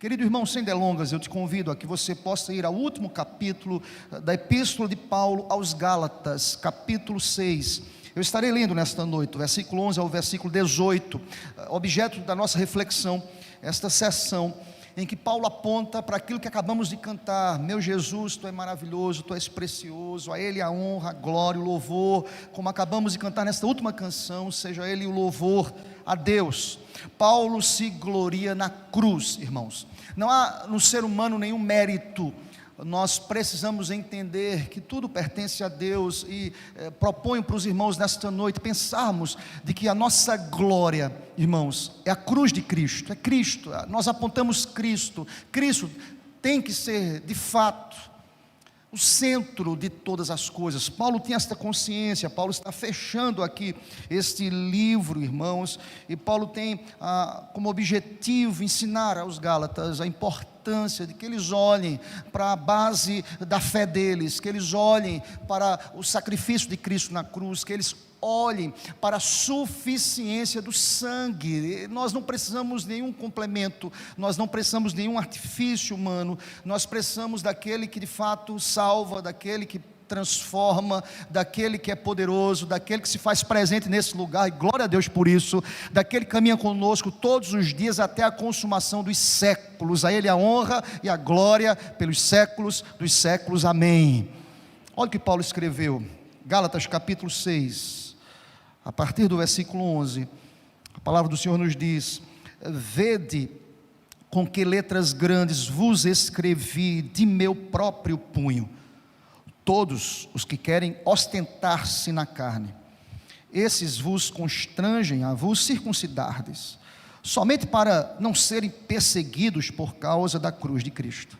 Querido irmão, sem delongas, eu te convido a que você possa ir ao último capítulo da Epístola de Paulo aos Gálatas, capítulo 6. Eu estarei lendo nesta noite, do versículo 11 ao versículo 18, objeto da nossa reflexão, esta sessão em que Paulo aponta para aquilo que acabamos de cantar: meu Jesus, Tu és maravilhoso, Tu és precioso, a Ele a honra, a glória, o louvor, como acabamos de cantar nesta última canção, seja Ele o louvor a Deus. Paulo se gloria na cruz, irmãos. Não há no ser humano nenhum mérito. Nós precisamos entender que tudo pertence a Deus e proponho para os irmãos nesta noite pensarmos de que a nossa glória, irmãos, é a cruz de Cristo, é Cristo. Nós apontamos Cristo. Cristo tem que ser de fato o centro de todas as coisas. Paulo tinha esta consciência. Paulo está fechando aqui este livro, irmãos, e Paulo tem como objetivo ensinar aos Gálatas a importância de que eles olhem para a base da fé deles, que eles olhem para o sacrifício de Cristo na cruz, que eles olhem para a suficiência do sangue. Nós não precisamos de nenhum complemento, nós não precisamos de nenhum artifício humano, nós precisamos daquele que de fato salva, daquele que transforma, daquele que é poderoso, daquele que se faz presente nesse lugar, e glória a Deus por isso, daquele que caminha conosco todos os dias até a consumação dos séculos. A Ele a honra e a glória pelos séculos dos séculos, amém. Olha o que Paulo escreveu, Gálatas capítulo 6, a partir do versículo 11, a palavra do Senhor nos diz: vede com que letras grandes vos escrevi de meu próprio punho, todos os que querem ostentar-se na carne, esses vos constrangem a vos circuncidardes, somente para não serem perseguidos por causa da cruz de Cristo,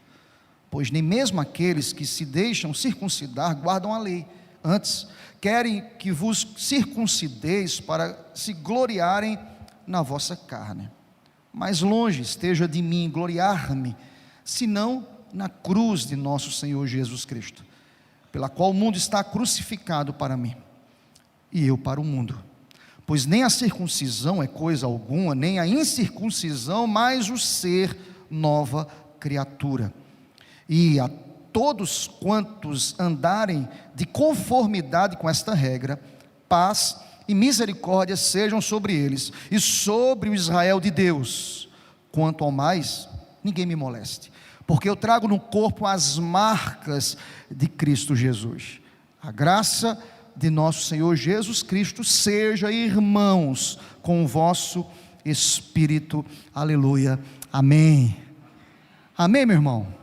pois nem mesmo aqueles que se deixam circuncidar guardam a lei, antes querem que vos circuncideis para se gloriarem na vossa carne. Mas longe esteja de mim gloriar-me, senão na cruz de nosso Senhor Jesus Cristo, pela qual o mundo está crucificado para mim, e eu para o mundo. Pois nem a circuncisão é coisa alguma, nem a incircuncisão, mas o ser nova criatura. E a todos quantos andarem de conformidade com esta regra, paz e misericórdia sejam sobre eles e sobre o Israel de Deus. Quanto ao mais, ninguém me moleste, porque eu trago no corpo as marcas de Cristo Jesus. A graça de nosso Senhor Jesus Cristo seja, irmãos, com o vosso espírito. Aleluia, amém. Amém, meu irmão?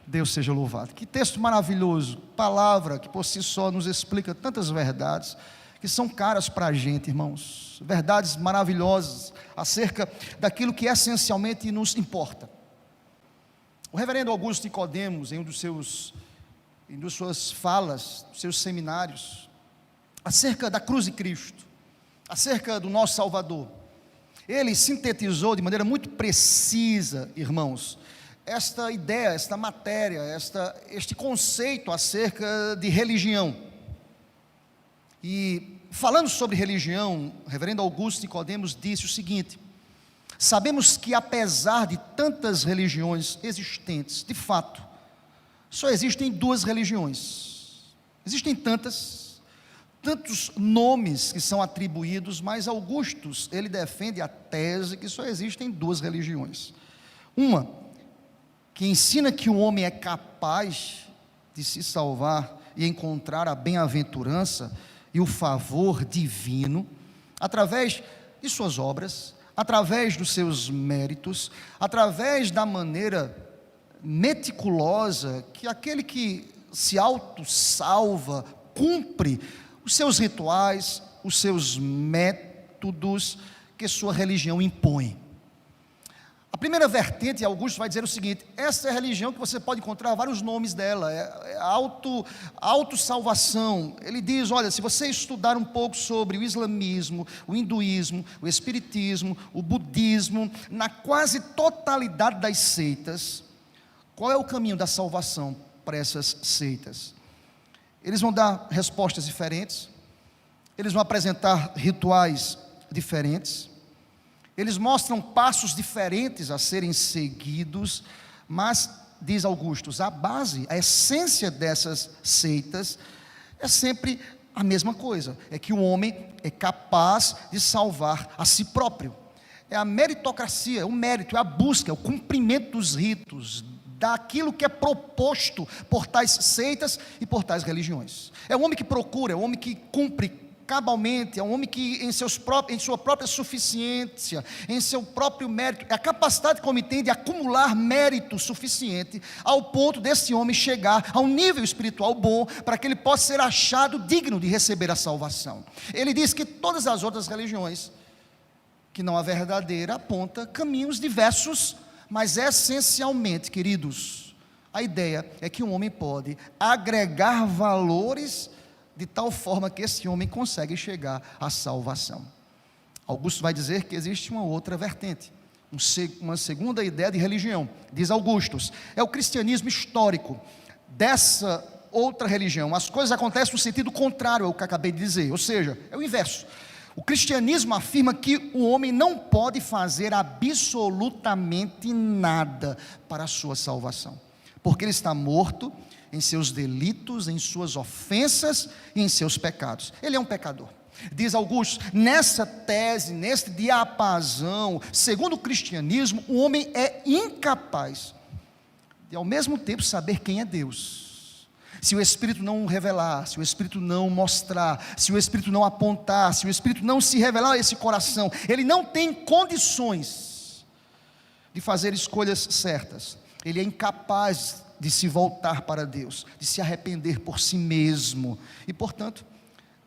Deus seja louvado. Que texto maravilhoso, palavra que por si só nos explica tantas verdades que são caras para a gente, irmãos, verdades maravilhosas acerca daquilo que essencialmente nos importa. O reverendo Augusto Nicodemos, em uma das suas falas, dos seus seminários, acerca da cruz de Cristo, acerca do nosso Salvador, ele sintetizou de maneira muito precisa, irmãos, esta ideia, esta matéria, este conceito acerca de religião. E falando sobre religião, o reverendo Augusto Nicodemos disse o seguinte: sabemos que apesar de tantas religiões existentes, de fato, só existem duas religiões. Existem tantos nomes que são atribuídos, mas Augusto, ele defende a tese que só existem duas religiões. Uma que ensina que o homem é capaz de se salvar e encontrar a bem-aventurança e o favor divino, através de suas obras, através dos seus méritos, através da maneira meticulosa que aquele que se auto-salva, cumpre os seus rituais, os seus métodos que sua religião impõe. A primeira vertente, Augusto vai dizer o seguinte: essa é a religião que você pode encontrar vários nomes dela, é a autossalvação. Ele diz: olha, se você estudar um pouco sobre o islamismo, o hinduísmo, o espiritismo, o budismo, na quase totalidade das seitas, qual é o caminho da salvação para essas seitas? Eles vão dar respostas diferentes, eles vão apresentar rituais diferentes, Eles mostram passos diferentes a serem seguidos, mas, diz Augustus, a base, a essência dessas seitas é sempre a mesma coisa, é que o homem é capaz de salvar a si próprio. É a meritocracia, é o mérito, é a busca, é o cumprimento dos ritos, daquilo que é proposto por tais seitas e por tais religiões. É o homem que procura, é o homem que cumpre cabalmente, é um homem que em sua própria suficiência, em seu próprio mérito, é a capacidade como tem de acumular mérito suficiente ao ponto desse homem chegar a um nível espiritual bom, para que ele possa ser achado digno de receber a salvação. Ele diz que todas as outras religiões, que não a verdadeira, aponta caminhos diversos, mas essencialmente, queridos, a ideia é que um homem pode agregar valores de tal forma que esse homem consegue chegar à salvação. Augusto vai dizer que existe uma outra vertente, uma segunda ideia de religião. Diz Augustus, é o cristianismo histórico. Dessa outra religião, as coisas acontecem no sentido contrário ao que acabei de dizer, ou seja, é o inverso. O cristianismo afirma que o homem não pode fazer absolutamente nada para a sua salvação, porque ele está morto em seus delitos, em suas ofensas e em seus pecados. Ele é um pecador. Diz Augusto, nessa tese, nesse diapasão, segundo o cristianismo, o homem é incapaz de ao mesmo tempo saber quem é Deus. Se o Espírito não revelar, se o Espírito não mostrar, se o Espírito não apontar, se o Espírito não se revelar a esse coração, ele não tem condições de fazer escolhas certas. Ele é incapaz de se voltar para Deus, de se arrepender por si mesmo. E portanto,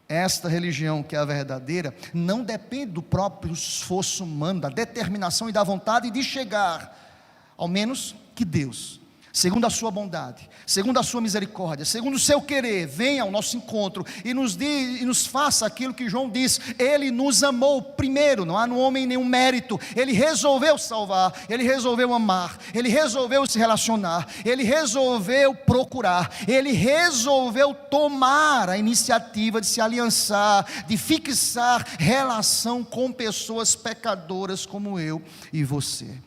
esta religião que é a verdadeira, não depende do próprio esforço humano, da determinação e da vontade de chegar, ao menos que Deus, segundo a sua bondade, segundo a sua misericórdia, segundo o seu querer, venha ao nosso encontro e nos faça aquilo que João diz. Ele nos amou primeiro, não há no homem nenhum mérito. Ele resolveu salvar, ele resolveu amar, ele resolveu se relacionar, ele resolveu procurar, ele resolveu tomar a iniciativa de se aliançar, de fixar relação com pessoas pecadoras como eu e você.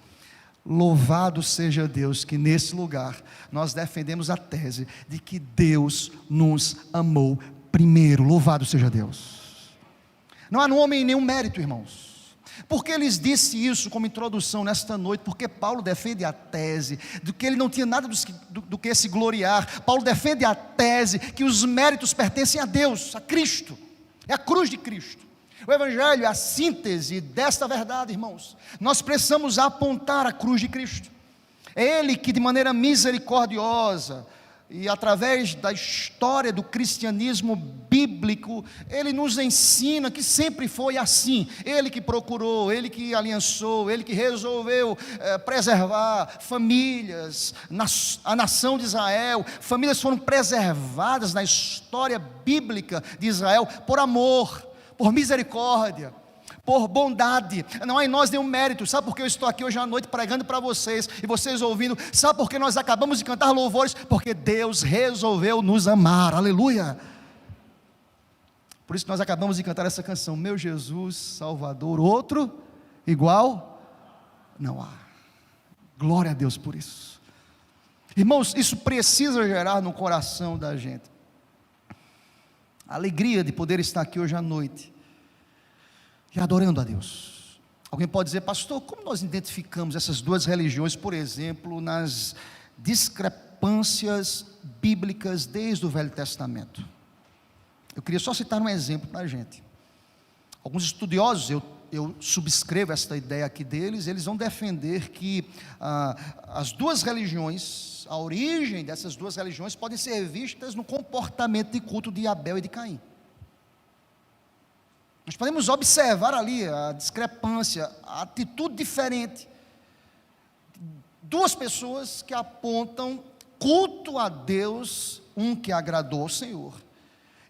Louvado seja Deus que nesse lugar nós defendemos a tese de que Deus nos amou primeiro. Louvado seja Deus. Não há no homem nenhum mérito, irmãos. Por que lhes disse isso como introdução nesta noite? Porque Paulo defende a tese de que ele não tinha nada do que se gloriar. Paulo defende a tese que os méritos pertencem a Deus, a Cristo. É a cruz de Cristo. O Evangelho é a síntese desta verdade, irmãos. Nós precisamos apontar a cruz de Cristo. É Ele que de maneira misericordiosa e através da história do cristianismo bíblico, Ele nos ensina que sempre foi assim. Ele que procurou, Ele que aliançou, Ele que resolveu preservar famílias, a nação de Israel. Famílias foram preservadas na história bíblica de Israel por amor, por misericórdia, por bondade. Não há em nós nenhum mérito. Sabe por que eu estou aqui hoje à noite pregando para vocês e vocês ouvindo? Sabe por que nós acabamos de cantar louvores? Porque Deus resolveu nos amar, aleluia. Por isso nós acabamos de cantar essa canção, meu Jesus Salvador, outro igual não há. Glória a Deus por isso. Irmãos, isso precisa gerar no coração da gente a alegria de poder estar aqui hoje à noite e adorando a Deus. Alguém pode dizer, pastor, como nós identificamos essas duas religiões, por exemplo, nas discrepâncias bíblicas desde o Velho Testamento? Eu queria só citar um exemplo para a gente. Alguns estudiosos, eu subscrevo esta ideia aqui deles, eles vão defender que as duas religiões, a origem dessas duas religiões podem ser vistas no comportamento de culto de Abel e de Caim. Nós podemos observar ali a discrepância, a atitude diferente. Duas pessoas que apontam culto a Deus, um que agradou ao Senhor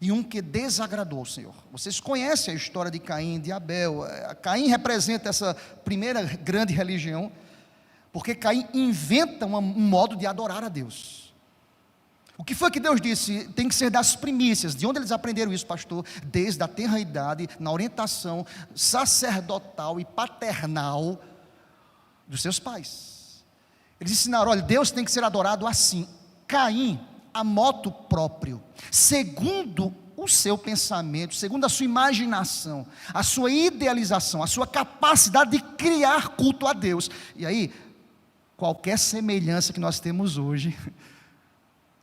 e um que desagradou ao Senhor. Vocês conhecem a história de Caim e de Abel. Caim representa essa primeira grande religião, porque Caim inventa um modo de adorar a Deus. O que foi que Deus disse? Tem que ser das primícias. De onde eles aprenderam isso, pastor? Desde a tenra idade, na orientação sacerdotal e paternal dos seus pais. Eles ensinaram: olha, Deus tem que ser adorado assim. Caim, a moto próprio, segundo o seu pensamento, segundo a sua imaginação, a sua idealização, a sua capacidade de criar culto a Deus. E aí, qualquer semelhança que nós temos hoje,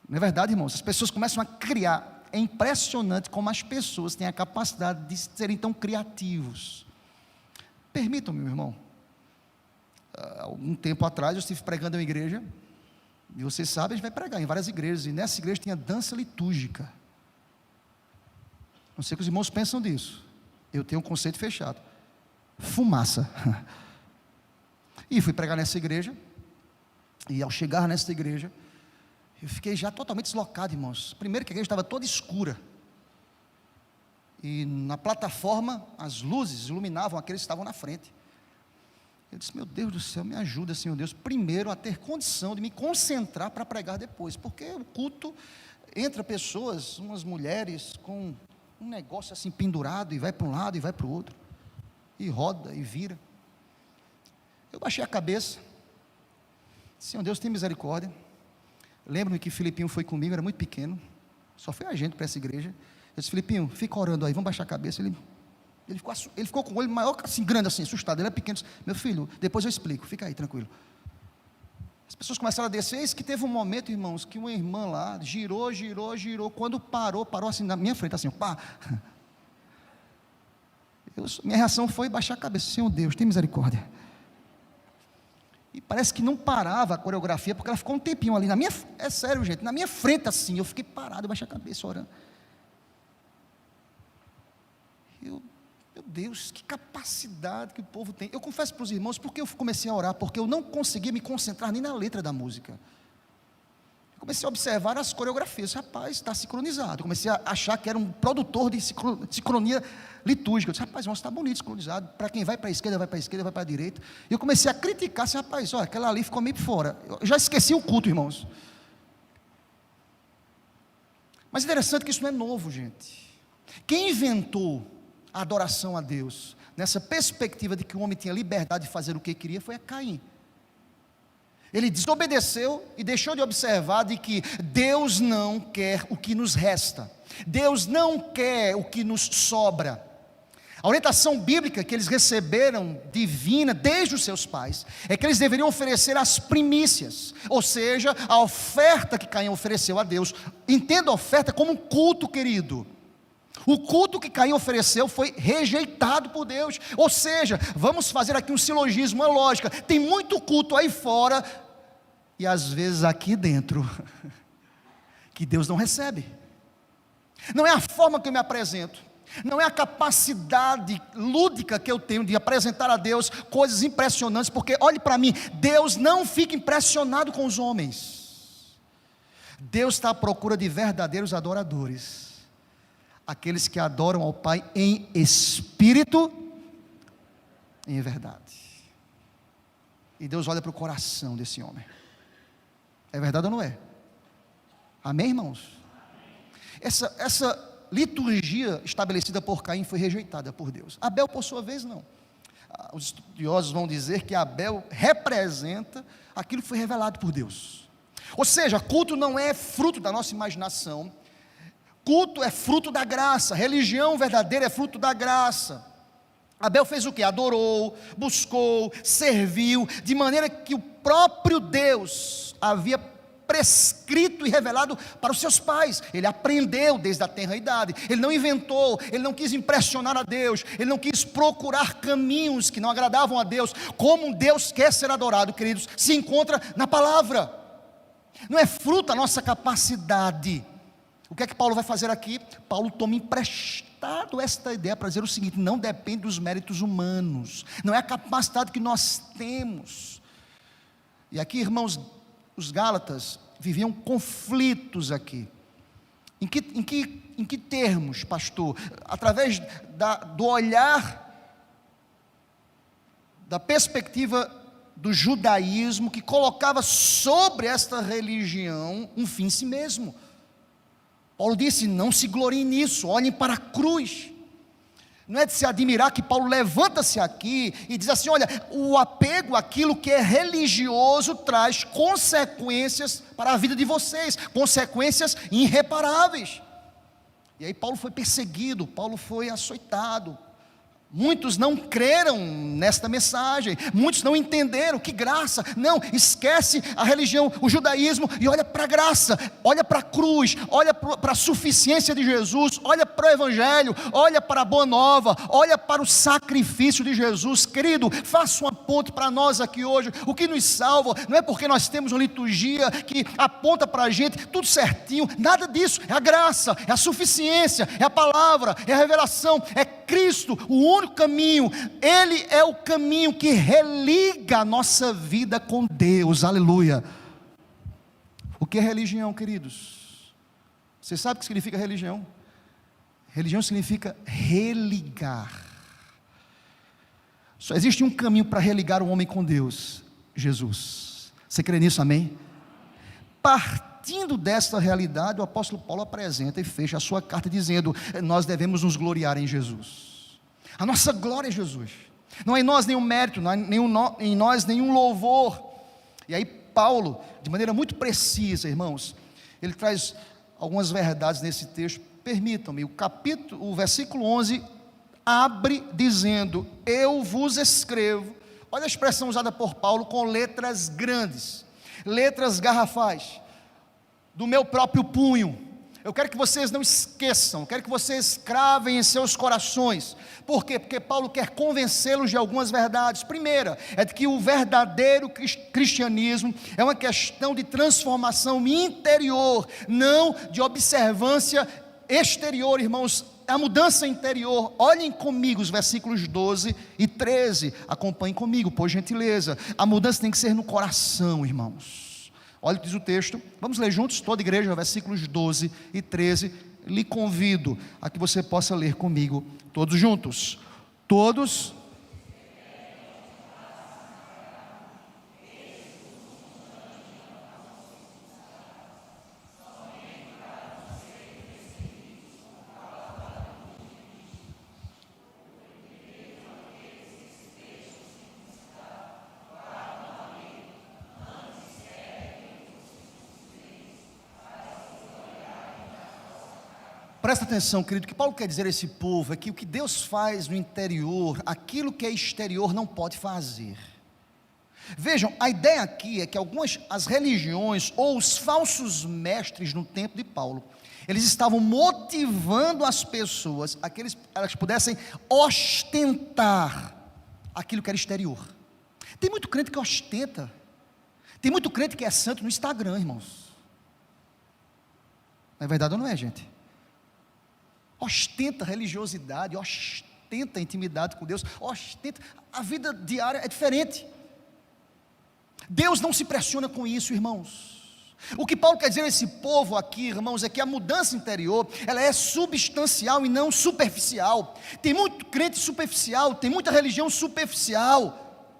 não é verdade, irmãos? As pessoas começam a criar. É impressionante como as pessoas têm a capacidade de serem tão criativos. Permitam-me, meu irmão. Algum tempo atrás eu estive pregando em uma igreja, e vocês sabem, a gente vai pregar em várias igrejas, e nessa igreja tinha dança litúrgica. Não sei o que os irmãos pensam disso. Eu tenho um conceito fechado: fumaça. E fui pregar nessa igreja, e ao chegar nessa igreja, eu fiquei já totalmente deslocado, irmãos. Primeiro que a igreja estava toda escura, e na plataforma as luzes iluminavam aqueles que estavam na frente. Eu disse: meu Deus do céu, me ajuda, Senhor Deus, primeiro a ter condição de me concentrar para pregar depois, porque o culto entra pessoas, umas mulheres com um negócio assim pendurado, e vai para um lado e vai para o outro, e roda e vira. Eu baixei a cabeça. Senhor Deus, tem misericórdia. Lembro-me que Filipinho foi comigo, era muito pequeno, só foi a gente para essa igreja. Eu disse: Filipinho, fica orando aí, vamos baixar a cabeça. Ele ficou com o olho maior, assim, grande assim, assustado. Ele é pequeno. Disse: meu filho, depois eu explico, fica aí, tranquilo. As pessoas começaram a descer. Eis que teve um momento, irmãos, que uma irmã lá girou. Quando parou assim na minha frente, assim, pá. Minha reação foi baixar a cabeça: Senhor Deus, tem misericórdia. E parece que não parava a coreografia, porque ela ficou um tempinho ali na minha, é sério, gente, na minha frente assim. Eu fiquei parado, baixei a cabeça orando. Meu Deus, que capacidade que o povo tem. Eu confesso para os irmãos, porque eu comecei a orar, porque eu não conseguia me concentrar nem na letra da música. Eu comecei a observar as coreografias. Rapaz, está sincronizado. Eu comecei a achar que era um produtor de sincronia litúrgica. Eu disse: rapaz, está bonito sincronizado. Para quem vai para a esquerda, vai para a esquerda, vai para a direita. E eu comecei a criticar. Disse: rapaz, olha, aquela ali ficou meio por fora. Eu já esqueci o culto, irmãos. Mas é interessante que isso não é novo, gente. Quem inventou a adoração a Deus, nessa perspectiva de que o homem tinha liberdade de fazer o que queria, foi a Caim. Ele desobedeceu e deixou de observar de que Deus não quer o que nos resta, Deus não quer o que nos sobra. A orientação bíblica que eles receberam, divina, desde os seus pais, é que eles deveriam oferecer as primícias, ou seja, a oferta que Caim ofereceu a Deus. Entenda a oferta como um culto, querido. O culto que Caim ofereceu foi rejeitado por Deus. Ou seja, vamos fazer aqui um silogismo, uma lógica. Tem muito culto aí fora, e às vezes aqui dentro, que Deus não recebe. Não é a forma que eu me apresento, não é a capacidade lúdica que eu tenho de apresentar a Deus coisas impressionantes, porque olhe para mim, Deus não fica impressionado com os homens. Deus está à procura de verdadeiros adoradores, aqueles que adoram ao Pai em espírito e em verdade. E Deus olha para o coração desse homem. É verdade ou não é? Amém, irmãos? Essa liturgia estabelecida por Caim foi rejeitada por Deus. Abel, por sua vez, não. Os estudiosos vão dizer que Abel representa aquilo que foi revelado por Deus. Ou seja, culto não é fruto da nossa imaginação. Culto é fruto da graça. Religião verdadeira é fruto da graça. Abel fez o que? Adorou, buscou, serviu, de maneira que o próprio Deus havia prescrito e revelado para os seus pais. Ele aprendeu desde a tenra idade. Ele não inventou, ele não quis impressionar a Deus, ele não quis procurar caminhos que não agradavam a Deus. Como Deus quer ser adorado, queridos, se encontra na palavra. Não é fruto da nossa capacidade. O que é que Paulo vai fazer aqui? Paulo toma emprestado esta ideia para dizer o seguinte: não depende dos méritos humanos, não é a capacidade que nós temos. E aqui, irmãos, os Gálatas viviam conflitos aqui. Em que termos, pastor? Através do olhar, da perspectiva do judaísmo que colocava sobre esta religião um fim em si mesmo. Paulo disse: não se gloriem nisso, olhem para a cruz. Não é de se admirar que Paulo levanta-se aqui e diz assim: olha, o apego àquilo que é religioso traz consequências para a vida de vocês, consequências irreparáveis. E aí Paulo foi perseguido, Paulo foi açoitado. Muitos não creram nesta mensagem, muitos não entenderam, que graça. Não, esquece a religião, o judaísmo, e olha para a graça, olha para a cruz, olha para a suficiência de Jesus, olha para o evangelho, olha para a boa nova, olha para o sacrifício de Jesus. Querido, faça uma ponte para nós aqui hoje. O que nos salva não é porque nós temos uma liturgia que aponta para a gente tudo certinho, nada disso. É a graça, é a suficiência, é a palavra, é a revelação, é Cristo, o único caminho. Ele é o caminho que religa a nossa vida com Deus. Aleluia. O que é religião, queridos? Você sabe o que significa religião? Religião significa religar. Só existe um caminho para religar o homem com Deus: Jesus. Você crê nisso, amém? Partindo desta realidade, o apóstolo Paulo apresenta e fecha a sua carta dizendo: nós devemos nos gloriar em Jesus. A nossa glória é Jesus. Não é em nós nenhum mérito, não é em nós nenhum louvor. E aí Paulo, de maneira muito precisa, irmãos, ele traz algumas verdades nesse texto. Permitam-me, o versículo 11 abre dizendo: eu vos escrevo. Olha a expressão usada por Paulo, com letras grandes, letras garrafais, do meu próprio punho. Eu quero que vocês não esqueçam, eu quero que vocês cravem em seus corações. Por quê? Porque Paulo quer convencê-los de algumas verdades. Primeira, é de que o verdadeiro cristianismo é uma questão de transformação interior, não de observância exterior, irmãos. A mudança interior. Olhem comigo os versículos 12 e 13, acompanhem comigo, por gentileza. A mudança tem que ser no coração, irmãos. Olha o que diz o texto, vamos ler juntos, toda a igreja, versículos 12 e 13, lhe convido a que você possa ler comigo, todos juntos. Todos. Presta atenção, querido, o que Paulo quer dizer a esse povo é que o que Deus faz no interior, aquilo que é exterior não pode fazer. Vejam, a ideia aqui é que as religiões ou os falsos mestres no tempo de Paulo, eles estavam motivando as pessoas a que elas pudessem ostentar aquilo que era exterior. Tem muito crente que ostenta, tem muito crente que é santo no Instagram, irmãos. Não é verdade ou não é, gente? Ostenta religiosidade, ostenta intimidade com Deus, ostenta, a vida diária é diferente. Deus não se pressiona com isso, irmãos. O que Paulo quer dizer a esse povo aqui, irmãos, é que a mudança interior, ela é substancial e não superficial. Tem muito crente superficial, tem muita religião superficial.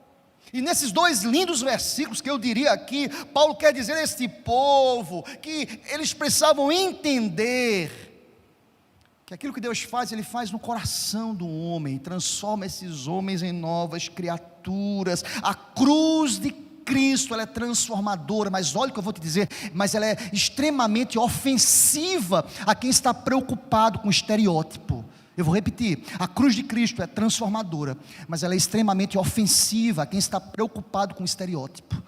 E nesses dois lindos versículos que eu diria aqui, Paulo quer dizer a este povo que eles precisavam entender que aquilo que Deus faz, Ele faz no coração do homem, transforma esses homens em novas criaturas. A cruz de Cristo, ela é transformadora, mas olha o que eu vou te dizer, mas ela é extremamente ofensiva a quem está preocupado com o estereótipo. Eu vou repetir, a cruz de Cristo é transformadora, mas ela é extremamente ofensiva a quem está preocupado com o estereótipo.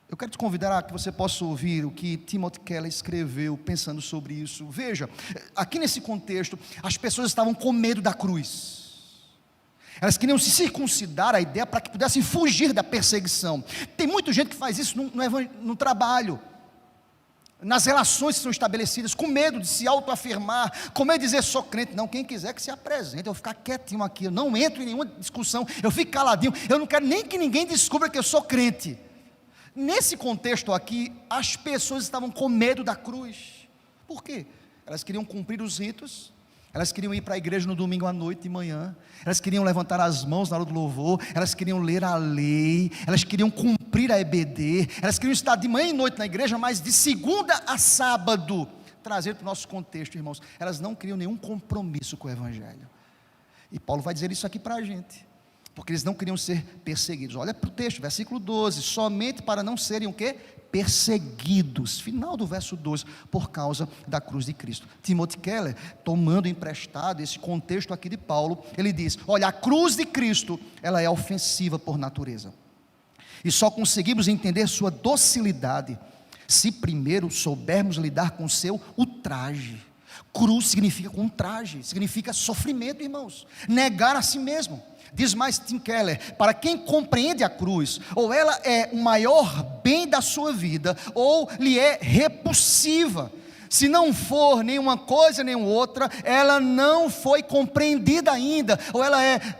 Eu quero te convidar a que você possa ouvir o que Timothy Keller escreveu pensando sobre isso. Veja, aqui nesse contexto, as pessoas estavam com medo da cruz. Elas queriam se circuncidar a ideia para que pudessem fugir da perseguição. Tem muita gente que faz isso no trabalho, nas relações que são estabelecidas, com medo de se autoafirmar, com medo de dizer sou crente. Não, quem quiser que se apresente, eu vou ficar quietinho aqui, eu não entro em nenhuma discussão, eu fico caladinho, eu não quero nem que ninguém descubra que eu sou crente. Nesse contexto aqui, as pessoas estavam com medo da cruz. Por quê? Elas queriam cumprir os ritos, Elas queriam ir para a igreja no domingo à noite, de manhã. Elas queriam levantar as mãos na hora do louvor. Elas queriam ler a lei. Elas queriam cumprir a EBD. Elas queriam estar de manhã e noite na igreja, mas de segunda a sábado. Trazer para o nosso contexto, irmãos. Elas não queriam nenhum compromisso com o evangelho. E Paulo vai dizer isso aqui para a gente. Porque eles não queriam ser perseguidos. Olha para o texto, versículo 12. Somente para não serem o quê? Perseguidos. Final do verso 12. Por causa da cruz de Cristo. Timothy Keller, tomando emprestado esse contexto aqui de Paulo, ele diz: olha, a cruz de Cristo, ela é ofensiva por natureza. E só conseguimos entender sua docilidade se primeiro soubermos lidar com o seu ultraje. Cruz significa com traje, significa sofrimento, irmãos. Negar a si mesmo. Diz mais Tim Keller: para quem compreende a cruz, ou ela é o maior bem da sua vida, ou lhe é repulsiva. Se não for nenhuma coisa nem outra, ela não foi compreendida ainda, ou ela é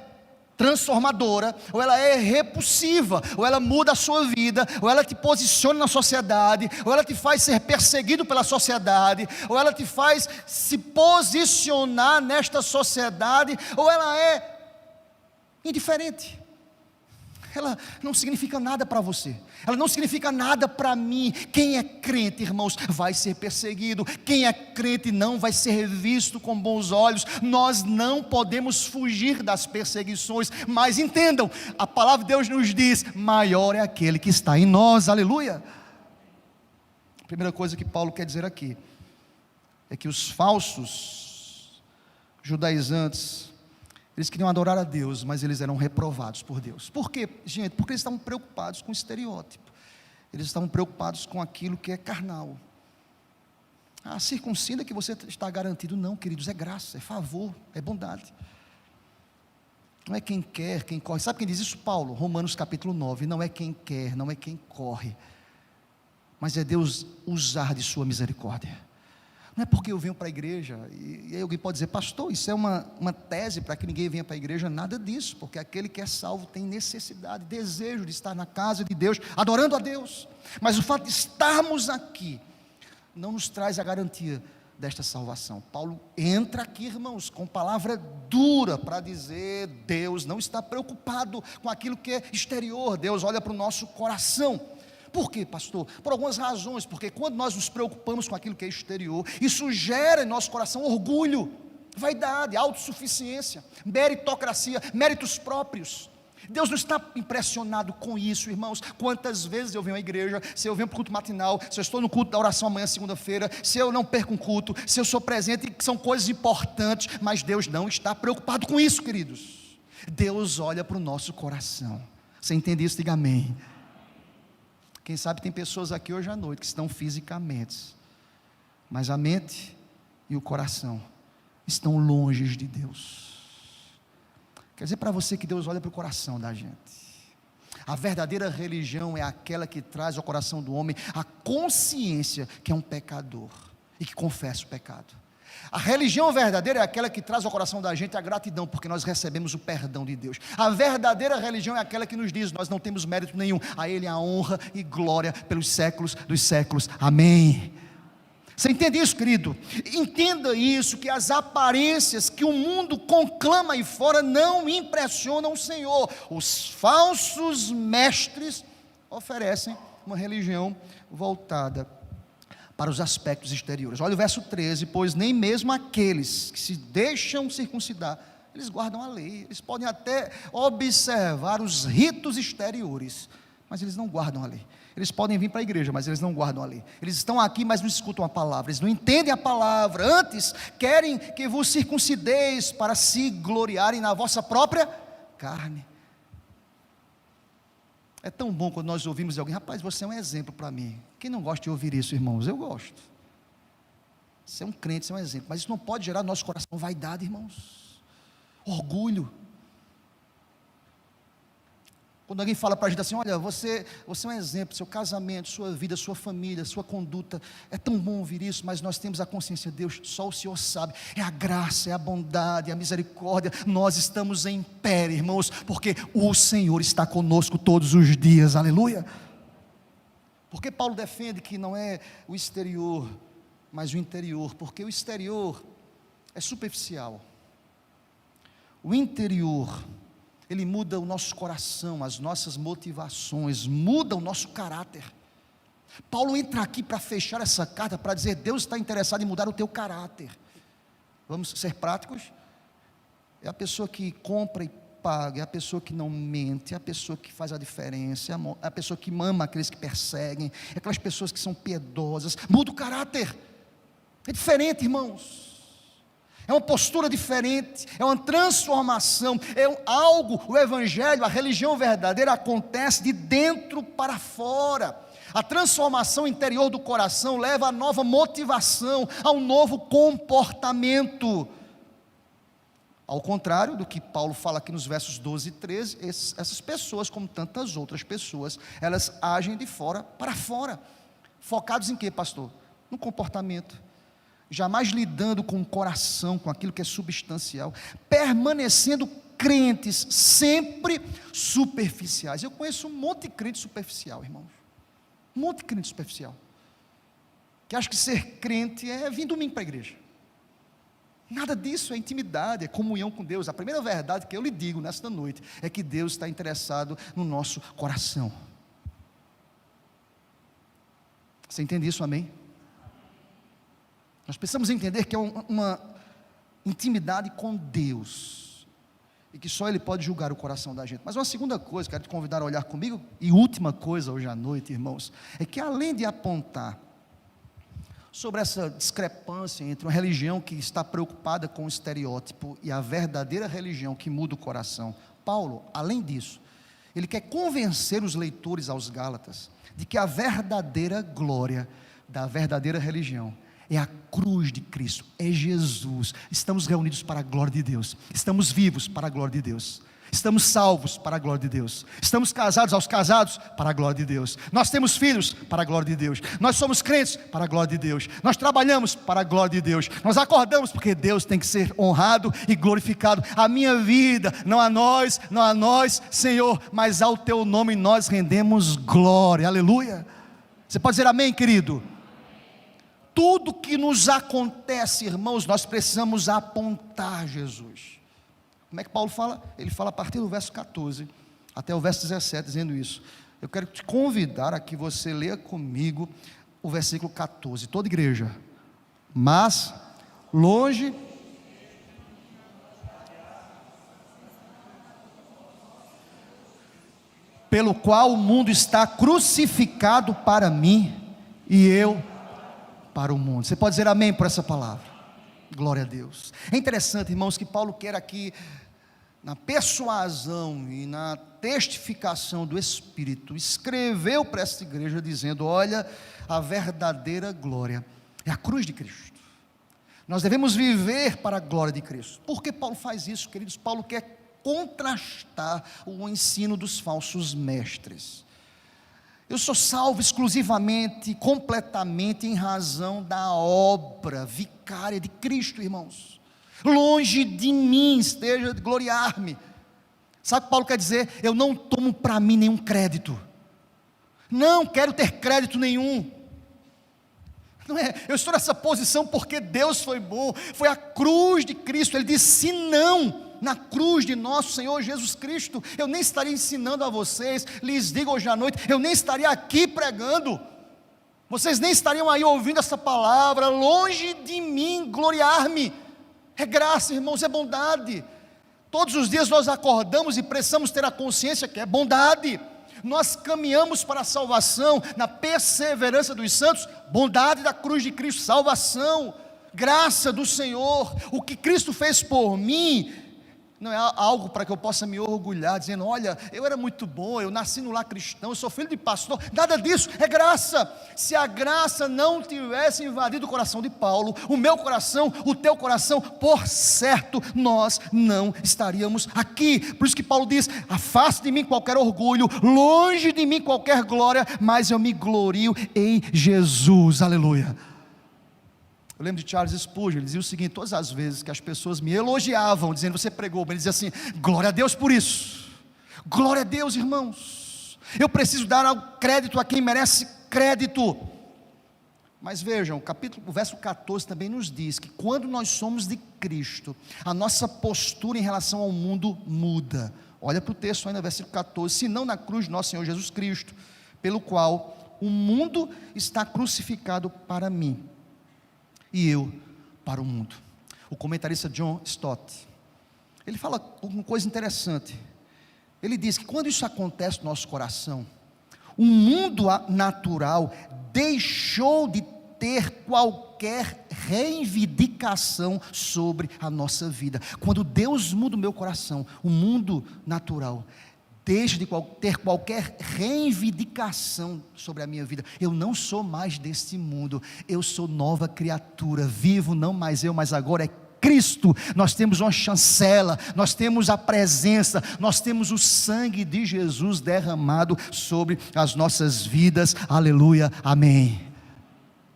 transformadora, ou ela é repulsiva, ou ela muda a sua vida, ou ela te posiciona na sociedade, ou ela te faz ser perseguido pela sociedade, ou ela te faz se posicionar nesta sociedade, ou ela é indiferente. Ela não significa nada para você, ela não significa nada para mim. Quem é crente, irmãos, vai ser perseguido. Quem é crente não vai ser visto com bons olhos. Nós não podemos fugir das perseguições, mas entendam, a palavra de Deus nos diz: maior é aquele que está em nós, aleluia. A primeira coisa que Paulo quer dizer aqui é que os falsos judaizantes, eles queriam adorar a Deus, mas eles eram reprovados por Deus. Por quê, gente? Porque eles estavam preocupados com o estereótipo. Eles estavam preocupados com aquilo que é carnal. A circuncida que você está garantido. Não, queridos, é graça, é favor, é bondade. Não é quem quer, quem corre. Sabe quem diz isso? Paulo, Romanos capítulo 9. Não é quem quer, não é quem corre, mas é Deus usar de sua misericórdia. Não é porque eu venho para a igreja, e aí alguém pode dizer: pastor, isso é uma tese para que ninguém venha para a igreja. Nada disso, porque aquele que é salvo tem necessidade, desejo de estar na casa de Deus, adorando a Deus. Mas o fato de estarmos aqui não nos traz a garantia desta salvação. Paulo entra aqui, irmãos, com palavra dura para dizer: Deus não está preocupado com aquilo que é exterior, Deus olha para o nosso coração. Por quê, pastor? Por algumas razões. Porque quando nós nos preocupamos com aquilo que é exterior, isso gera em nosso coração orgulho, vaidade, autossuficiência, meritocracia, méritos próprios. Deus não está impressionado com isso, irmãos. Quantas vezes eu venho à igreja, se eu venho para o culto matinal, se eu estou no culto da oração amanhã, segunda-feira, se eu não perco um culto, se eu sou presente, são coisas importantes, mas Deus não está preocupado com isso, queridos. Deus olha para o nosso coração. Você entende isso? Diga amém. Quem sabe tem pessoas aqui hoje à noite que estão fisicamente, mas a mente e o coração estão longe de Deus. Quer dizer para você que Deus olha para o coração da gente. A verdadeira religião é aquela que traz ao coração do homem a consciência que é um pecador e que confessa o pecado. A religião verdadeira é aquela que traz ao coração da gente a gratidão, porque nós recebemos o perdão de Deus. A verdadeira religião é aquela que nos diz: nós não temos mérito nenhum, a Ele a honra e glória pelos séculos dos séculos, amém. Você entende isso, querido? Entenda isso, que as aparências que o mundo conclama aí fora não impressionam o Senhor. Os falsos mestres oferecem uma religião voltada para os aspectos exteriores. Olha o verso 13: pois nem mesmo aqueles que se deixam circuncidar, eles guardam a lei. Eles podem até observar os ritos exteriores, mas eles não guardam a lei. Eles podem vir para a igreja, mas eles não guardam a lei. Eles estão aqui, mas não escutam a palavra, eles não entendem a palavra. Antes, querem que vos circuncideis para se gloriarem na vossa própria carne. É tão bom quando nós ouvimos de alguém: rapaz, você é um exemplo para mim. Quem não gosta de ouvir isso, irmãos? Eu gosto. Você é um crente, você é um exemplo. Mas isso não pode gerar no nosso coração vaidade, irmãos, orgulho. Quando alguém fala para a gente assim: olha, você é um exemplo, seu casamento, sua vida, sua família, sua conduta, é tão bom ouvir isso, mas nós temos a consciência: Deus, só o Senhor sabe, é a graça, é a bondade, é a misericórdia, nós estamos em pé, irmãos, porque o Senhor está conosco todos os dias, aleluia. Porque Paulo defende que não é o exterior, mas o interior, porque o exterior é superficial. O interior, ele muda o nosso coração, as nossas motivações, muda o nosso caráter. Paulo entra aqui para fechar essa carta, para dizer: Deus está interessado em mudar o teu caráter. Vamos ser práticos? É a pessoa que compra e paga, é a pessoa que não mente, é a pessoa que faz a diferença, é a pessoa que ama aqueles que perseguem, é aquelas pessoas que são piedosas. Muda o caráter, é diferente, irmãos. É uma postura diferente, é uma transformação, algo, o evangelho, a religião verdadeira acontece de dentro para fora. A transformação interior do coração leva a nova motivação, a um novo comportamento. Ao contrário do que Paulo fala aqui nos versos 12 e 13, essas pessoas, como tantas outras pessoas, elas agem de fora para fora. Focados em quê, pastor? No comportamento. Jamais lidando com o coração, com aquilo que é substancial, permanecendo crentes, sempre superficiais. Eu conheço um monte de crente superficial, irmãos, um monte de crente superficial, que acha que ser crente é vir domingo para a igreja. Nada disso, é intimidade, é comunhão com Deus. A primeira verdade que eu lhe digo nesta noite, é que Deus está interessado no nosso coração. Você entende isso, amém? Nós precisamos entender que é uma intimidade com Deus, e que só Ele pode julgar o coração da gente. Mas uma segunda coisa, quero te convidar a olhar comigo, e última coisa hoje à noite, irmãos, é que além de apontar sobre essa discrepância entre uma religião que está preocupada com o estereótipo e a verdadeira religião que muda o coração, Paulo, além disso, ele quer convencer os leitores aos Gálatas de que a verdadeira glória da verdadeira religião é a cruz de Cristo, é Jesus. Estamos reunidos para a glória de Deus, estamos vivos para a glória de Deus, estamos salvos para a glória de Deus, estamos casados aos casados para a glória de Deus, nós temos filhos para a glória de Deus, nós somos crentes para a glória de Deus, nós trabalhamos para a glória de Deus, nós acordamos porque Deus tem que ser honrado e glorificado. A minha vida, não a nós, Senhor, mas ao teu nome nós rendemos glória, aleluia. Você pode dizer amém, querido? Tudo que nos acontece, irmãos, nós precisamos apontar Jesus. Como é que Paulo fala? Ele fala a partir do verso 14 até o verso 17, dizendo isso. Eu quero te convidar a que você leia comigo o versículo 14, toda igreja. Mas, longe, pelo qual o mundo está crucificado para mim, e eu para o mundo. Você pode dizer amém por essa palavra? Glória a Deus. É interessante, irmãos, que Paulo quer aqui, na persuasão e na testificação do Espírito, escreveu para esta igreja dizendo: olha, a verdadeira glória é a cruz de Cristo. Nós devemos viver para a glória de Cristo. Por que Paulo faz isso, queridos? Paulo quer contrastar o ensino dos falsos mestres. Eu sou salvo exclusivamente, completamente em razão da obra vicária de Cristo, irmãos. Longe de mim esteja de gloriar-me. Sabe o que Paulo quer dizer? Eu não tomo para mim nenhum crédito. Não quero ter crédito nenhum. Não é, eu estou nessa posição porque Deus foi bom, foi a cruz de Cristo. Ele disse: se não, na cruz de nosso Senhor Jesus Cristo, eu nem estaria ensinando a vocês. Lhes digo hoje à noite, eu nem estaria aqui pregando, vocês nem estariam aí ouvindo essa palavra. Longe de mim gloriar-me. É graça, irmãos, é bondade. Todos os dias nós acordamos e precisamos ter a consciência que é bondade. Nós caminhamos para a salvação, na perseverança dos santos, bondade da cruz de Cristo, salvação, graça do Senhor. O que Cristo fez por mim não é algo para que eu possa me orgulhar, dizendo: olha, eu era muito bom, eu nasci no lar cristão, eu sou filho de pastor. Nada disso, é graça. Se a graça não tivesse invadido o coração de Paulo, o meu coração, o teu coração, por certo, nós não estaríamos aqui. Por isso que Paulo diz: afaste de mim qualquer orgulho, longe de mim qualquer glória, mas eu me glorio em Jesus, aleluia. Eu lembro de Charles Spurgeon, ele dizia o seguinte: todas as vezes que as pessoas me elogiavam, dizendo você pregou bem, ele dizia assim: glória a Deus por isso, glória a Deus, irmãos, eu preciso dar crédito a quem merece crédito. Mas vejam, o verso 14 também nos diz que quando nós somos de Cristo, a nossa postura em relação ao mundo muda. Olha para o texto aí no versículo 14: senão na cruz de nosso Senhor Jesus Cristo, pelo qual o mundo está crucificado para mim, e eu para o mundo. O comentarista John Stott, ele fala uma coisa interessante. Ele diz que quando isso acontece no nosso coração, o mundo natural deixou de ter qualquer reivindicação sobre a nossa vida. Quando Deus muda o meu coração, o mundo natural deixa de ter qualquer reivindicação sobre a minha vida. Eu não sou mais deste mundo, eu sou nova criatura, vivo não mais eu, mas agora é Cristo. Nós temos uma chancela, nós temos a presença, nós temos o sangue de Jesus derramado sobre as nossas vidas, aleluia, amém.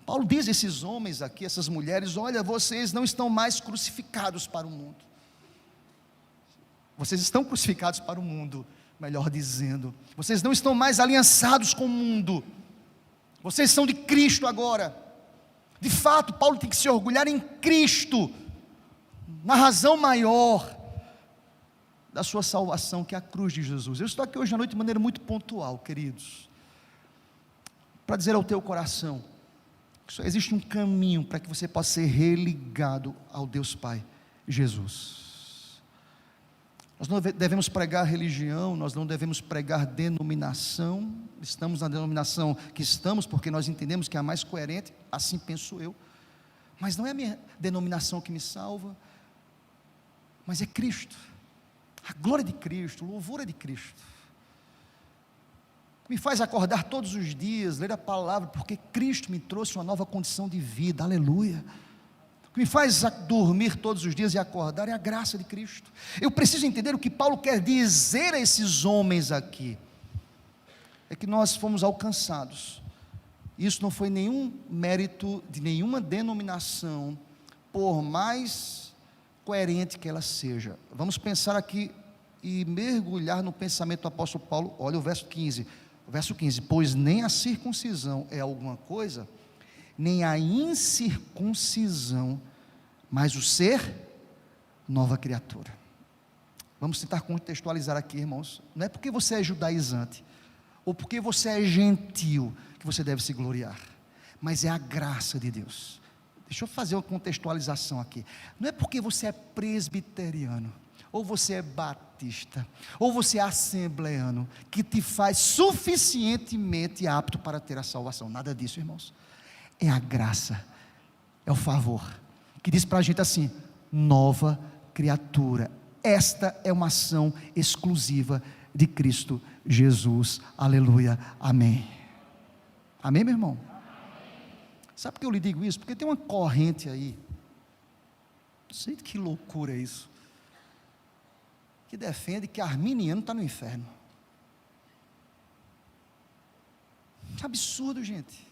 Paulo diz a esses homens aqui, essas mulheres: olha, vocês não estão mais crucificados para o mundo, vocês estão crucificados para o mundo, melhor dizendo, vocês não estão mais aliançados com o mundo, vocês são de Cristo agora. De fato, Paulo tem que se orgulhar em Cristo, na razão maior da sua salvação, que é a cruz de Jesus. Eu estou aqui hoje à noite de maneira muito pontual, queridos, para dizer ao teu coração que só existe um caminho para que você possa ser religado ao Deus Pai, Jesus. Nós não devemos pregar religião, nós não devemos pregar denominação. Estamos na denominação que estamos porque nós entendemos que é a mais coerente, assim penso eu, mas não é a minha denominação que me salva, mas é Cristo, a glória de Cristo, o louvor é de Cristo, me faz acordar todos os dias, ler a palavra, porque Cristo me trouxe uma nova condição de vida, aleluia. O que me faz dormir todos os dias e acordar é a graça de Cristo. Eu preciso entender o que Paulo quer dizer a esses homens aqui, é que nós fomos alcançados. Isso não foi nenhum mérito de nenhuma denominação, por mais coerente que ela seja. Vamos pensar aqui e mergulhar no pensamento do apóstolo Paulo. Olha o verso 15, pois nem a circuncisão é alguma coisa, nem a incircuncisão, mas o ser nova criatura. Vamos tentar contextualizar aqui, irmãos. Não é porque você é judaizante, ou porque você é gentil, que você deve se gloriar, mas é a graça de Deus. Deixa eu fazer uma contextualização aqui. Não é porque você é presbiteriano, ou você é batista, ou você é assembleano, que te faz suficientemente apto para ter a salvação. Nada disso, irmãos. É a graça, é o favor, que diz para a gente assim: nova criatura. Esta é uma ação exclusiva de Cristo Jesus, aleluia, amém. Amém, meu irmão? Sabe por que eu lhe digo isso? Porque tem uma corrente aí, não sei que loucura é isso, que defende que arminiano está no inferno. Que absurdo, gente.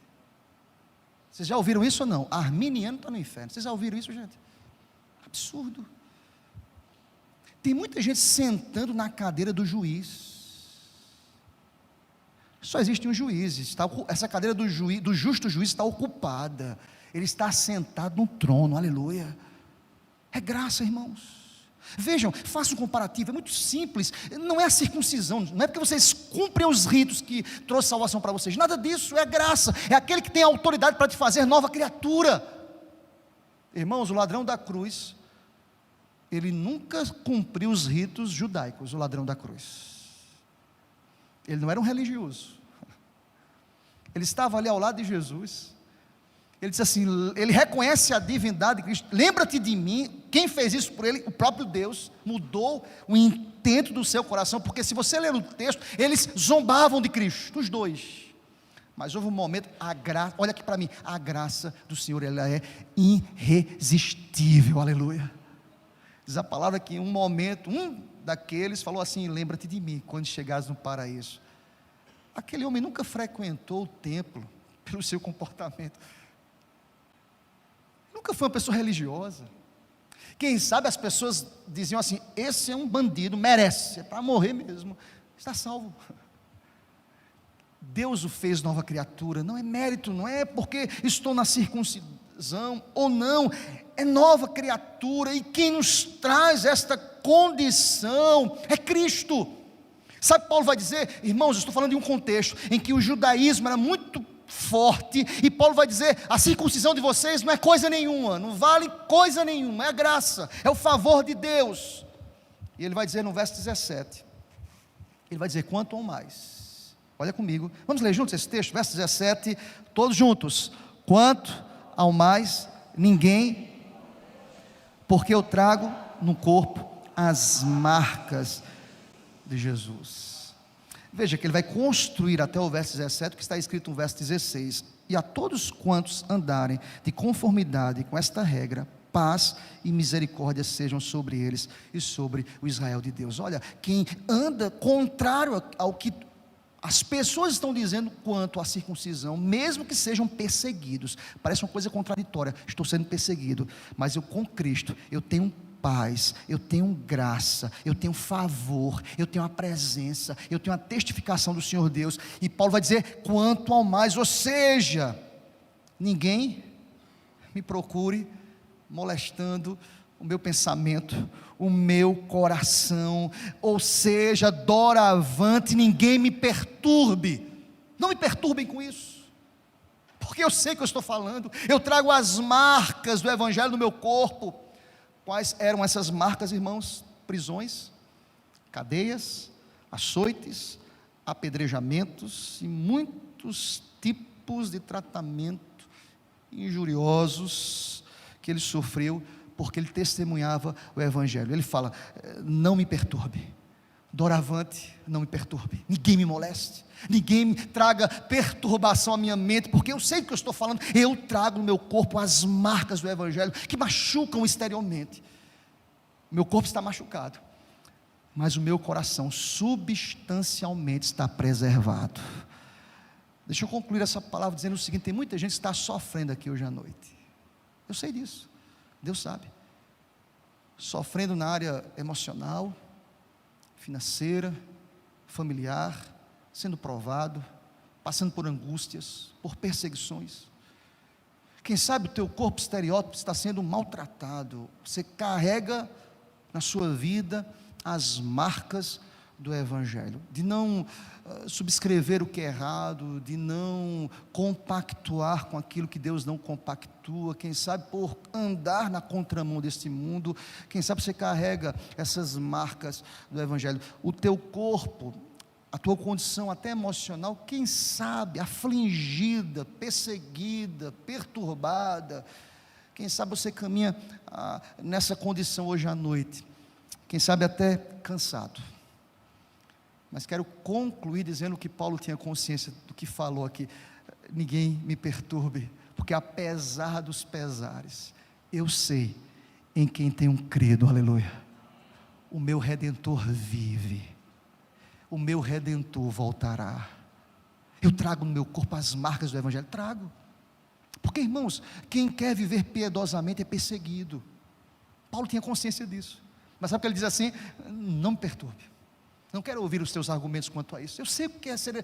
Vocês já ouviram isso ou não? Arminiano está no inferno. Vocês já ouviram isso, gente? Absurdo. Tem muita gente sentando na cadeira do juiz. Só existe um juiz. Essa cadeira do justo juiz está ocupada. Ele está sentado no trono. Aleluia. É graça, irmãos. Vejam, faça um comparativo, é muito simples. Não é a circuncisão, não é porque vocês cumprem os ritos que trouxe salvação para vocês, nada disso, é a graça, é aquele que tem a autoridade para te fazer nova criatura. Irmãos, o ladrão da cruz, ele nunca cumpriu os ritos judaicos, o ladrão da cruz. Ele não era um religioso, ele estava ali ao lado de Jesus. Ele diz assim, ele reconhece a divindade de Cristo. Lembra-te de mim. Quem fez isso por ele? O próprio Deus. Mudou o intento do seu coração, porque se você ler o texto, eles zombavam de Cristo, os dois. Mas houve um momento, olha aqui para mim, a graça do Senhor, ela é irresistível, aleluia. Diz a palavra que em um momento, um daqueles falou assim: lembra-te de mim quando chegares no paraíso. Aquele homem nunca frequentou o templo pelo seu comportamento, nunca foi uma pessoa religiosa. Quem sabe as pessoas diziam assim: esse é um bandido, merece, é para morrer mesmo, está salvo. Deus o fez nova criatura, não é mérito, não é porque estou na circuncisão ou não, é nova criatura, e quem nos traz esta condição é Cristo. Sabe, Paulo vai dizer, irmãos, eu estou falando de um contexto em que o judaísmo era muito forte, e Paulo vai dizer, a circuncisão de vocês não é coisa nenhuma, não vale coisa nenhuma, é a graça, é o favor de Deus. E ele vai dizer no verso 17, ele vai dizer, quanto ao mais, olha comigo, vamos ler juntos esse texto, verso 17, todos juntos, quanto ao mais, ninguém, porque eu trago no corpo as marcas de Jesus. Veja que ele vai construir até o verso 17, o que está escrito no verso 16, e a todos quantos andarem de conformidade com esta regra, paz e misericórdia sejam sobre eles e sobre o Israel de Deus. Olha, quem anda contrário ao que as pessoas estão dizendo quanto à circuncisão, mesmo que sejam perseguidos, parece uma coisa contraditória, estou sendo perseguido, mas eu com Cristo, eu tenho paz, eu tenho graça, eu tenho favor, eu tenho a presença, eu tenho a testificação do Senhor Deus, e Paulo vai dizer, quanto ao mais, ou seja, ninguém me procure molestando o meu pensamento, o meu coração, ou seja, doravante, ninguém me perturbe, não me perturbem com isso, porque eu sei que eu estou falando, eu trago as marcas do Evangelho no meu corpo. Quais eram essas marcas, irmãos? Prisões, cadeias, açoites, apedrejamentos e muitos tipos de tratamento injuriosos que ele sofreu porque ele testemunhava o Evangelho. Ele fala, não me perturbe, doravante, não me perturbe, ninguém me moleste, ninguém me traga perturbação à minha mente, porque eu sei do que eu estou falando, eu trago no meu corpo as marcas do Evangelho, que machucam exteriormente, meu corpo está machucado, mas o meu coração substancialmente está preservado. Deixa eu concluir essa palavra dizendo o seguinte, tem muita gente que está sofrendo aqui hoje à noite, eu sei disso, Deus sabe, sofrendo na área emocional, financeira, familiar, sendo provado, passando por angústias, por perseguições. Quem sabe o teu corpo estereótipo está sendo maltratado, você carrega na sua vida as marcas do Evangelho, de não subscrever o que é errado, de não compactuar com aquilo que Deus não compactua, quem sabe por andar na contramão deste mundo, quem sabe você carrega essas marcas do Evangelho, o teu corpo, a tua condição até emocional, quem sabe afligida, perseguida, perturbada, quem sabe você caminha nessa condição hoje à noite, quem sabe até cansado, mas quero concluir dizendo que Paulo tinha consciência do que falou aqui, ninguém me perturbe, porque apesar dos pesares, eu sei em quem tenho crido, aleluia, o meu Redentor vive, o meu Redentor voltará, eu trago no meu corpo as marcas do Evangelho, trago, porque irmãos, quem quer viver piedosamente é perseguido, Paulo tinha consciência disso, mas sabe o que ele diz assim, não me perturbe, não quero ouvir os teus argumentos quanto a isso, eu sei o que é ser,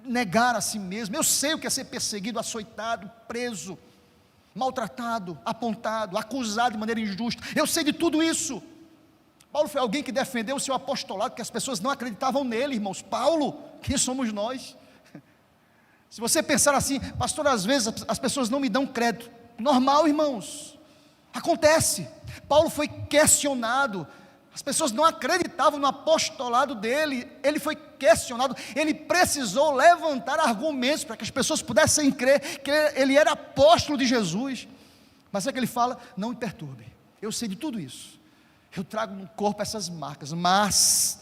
negar a si mesmo, eu sei o que é ser perseguido, açoitado, preso, maltratado, apontado, acusado de maneira injusta, eu sei de tudo isso. Paulo foi alguém que defendeu o seu apostolado, porque as pessoas não acreditavam nele, irmãos. Paulo, quem somos nós? Se você pensar assim, pastor, às vezes as pessoas não me dão crédito, normal, irmãos, acontece. Paulo foi questionado, as pessoas não acreditavam no apostolado dele, ele foi questionado, ele precisou levantar argumentos para que as pessoas pudessem crer que ele era apóstolo de Jesus, mas é que ele fala, não me perturbe, eu sei de tudo isso, eu trago no corpo essas marcas, mas,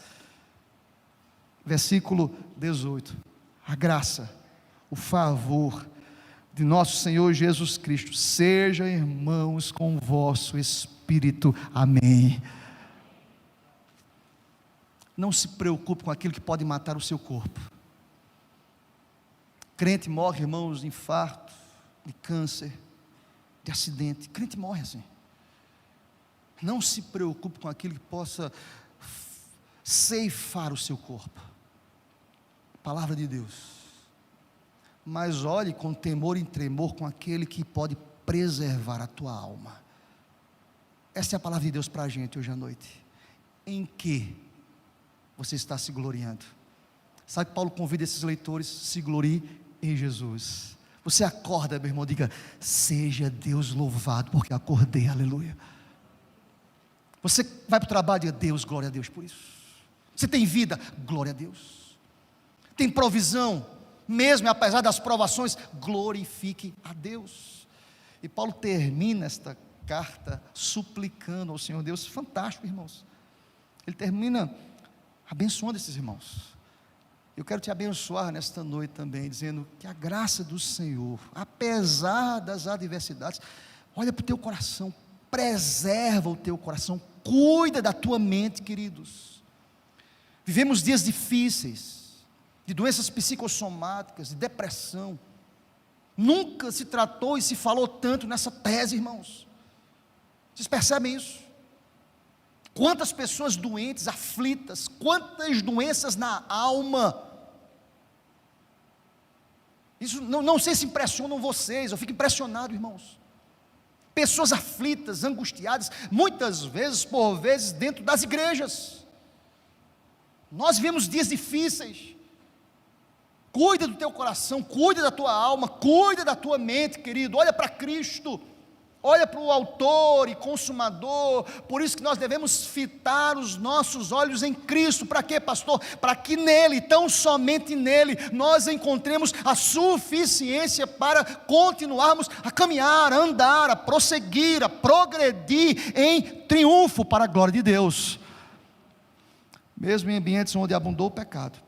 versículo 18, a graça, o favor de nosso Senhor Jesus Cristo, seja, irmãos, com o vosso espírito, amém. Não se preocupe com aquilo que pode matar o seu corpo. Crente morre, irmãos, de infarto, de câncer, de acidente. Crente morre assim. Não se preocupe com aquilo que possa ceifar o seu corpo. Palavra de Deus. mas olhe com temor e tremor com aquele que pode preservar a tua alma. Essa é a palavra de Deus para a gente hoje à noite. Em que você está se gloriando? Sabe que Paulo convida esses leitores: se glorie em Jesus. Você acorda, meu irmão, diga: seja Deus louvado, porque acordei, aleluia. Você vai para o trabalho, diga: Deus, glória a Deus por isso. Você tem vida, glória a Deus. Tem provisão, mesmo apesar das provações, glorifique a Deus. E Paulo termina esta carta suplicando ao Senhor Deus. Fantástico, irmãos. Ele termina abençoando esses irmãos. Eu quero te abençoar nesta noite também, dizendo que a graça do Senhor, apesar das adversidades, olha para o teu coração, preserva o teu coração, cuida da tua mente, queridos. Vivemos dias difíceis, de doenças psicossomáticas, de depressão. Nunca se tratou e se falou tanto nessa tese, irmãos. Vocês percebem isso? Quantas pessoas doentes, aflitas, quantas doenças na alma. Isso não sei se impressionam vocês, eu fico impressionado, irmãos. Pessoas aflitas, angustiadas, muitas vezes, por vezes, dentro das igrejas. Nós vivemos dias difíceis. Cuida do teu coração, cuida da tua alma, cuida da tua mente, querido. Olha para Cristo. Olha para o autor e consumador. Por isso que nós devemos fitar os nossos olhos em Cristo. Para quê, pastor? Para que nele, tão somente nele, nós encontremos a suficiência para continuarmos a caminhar, a andar, a prosseguir, a progredir em triunfo para a glória de Deus. Mesmo em ambientes onde abundou o pecado,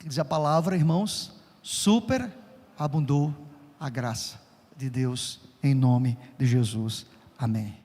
diz a palavra, irmãos, superabundou a graça de Deus, em nome de Jesus, amém.